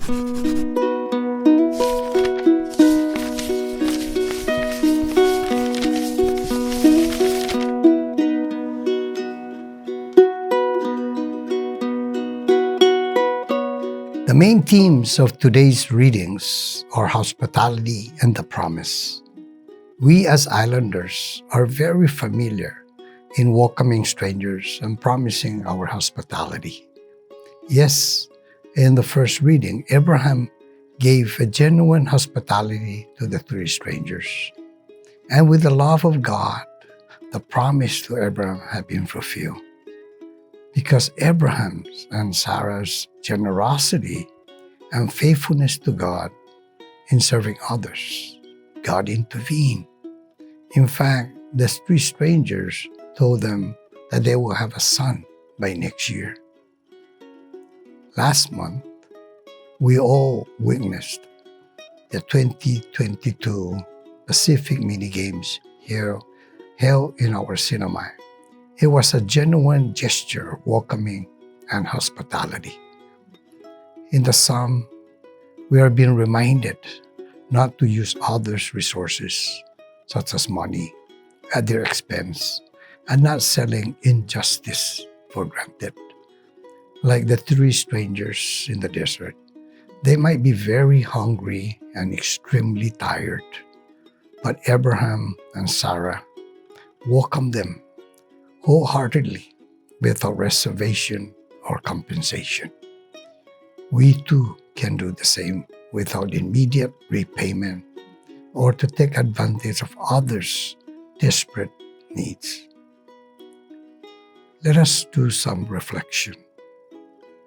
The main themes of today's readings are hospitality and the promise. We as islanders are very familiar in welcoming strangers and promising our hospitality. Yes, in the first reading, Abraham gave a genuine hospitality to the three strangers. And with the love of God, the promise to Abraham had been fulfilled. Because Abraham's and Sarah's generosity and faithfulness to God in serving others, God intervened. In fact, the three strangers told them that they will have a son by next year. Last month, we all witnessed the 2022 Pacific Mini Games here held in our cinema. It was a genuine gesture of welcoming and hospitality. In the psalm, we are being reminded not to use others' resources, such as money, at their expense, and not selling injustice for granted. Like the three strangers in the desert, they might be very hungry and extremely tired, but Abraham and Sarah welcomed them wholeheartedly without reservation or compensation. We too can do the same without immediate repayment or to take advantage of others' desperate needs. Let us do some reflection.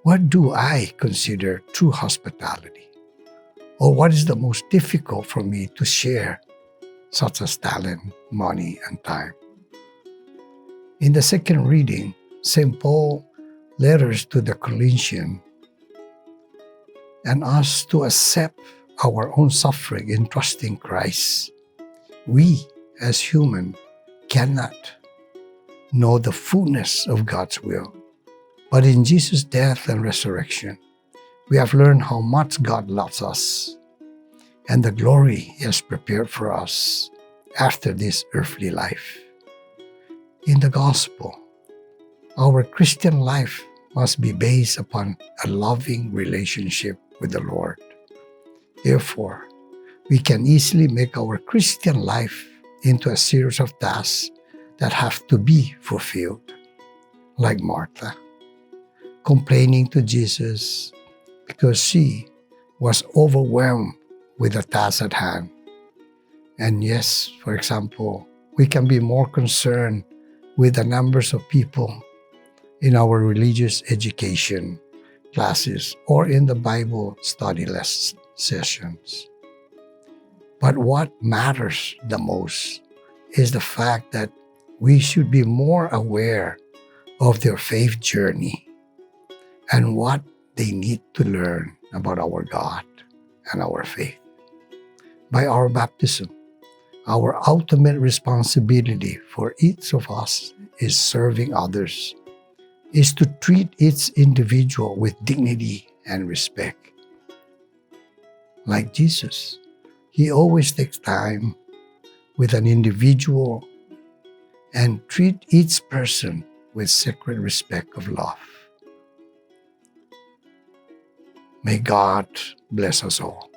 What do I consider true hospitality? Or what is the most difficult for me to share, such as talent, money, and time? In the second reading, St. Paul letters to the Colossians and us to accept our own suffering in trusting Christ. We, as human, cannot know the fullness of God's will. But in Jesus' death and resurrection, we have learned how much God loves us and the glory He has prepared for us after this earthly life. In the gospel, our Christian life must be based upon a loving relationship with the Lord. Therefore, we can easily make our Christian life into a series of tasks that have to be fulfilled, like Martha, complaining to Jesus because she was overwhelmed with the task at hand. And yes, for example, we can be more concerned with the numbers of people in our religious education classes or in the Bible study sessions. But what matters the most is the fact that we should be more aware of their faith journey and what they need to learn about our God and our faith. By our baptism, our ultimate responsibility for each of us is serving others, is to treat each individual with dignity and respect. Like Jesus, He always takes time with an individual and treat each person with sacred respect of love. May God bless us all.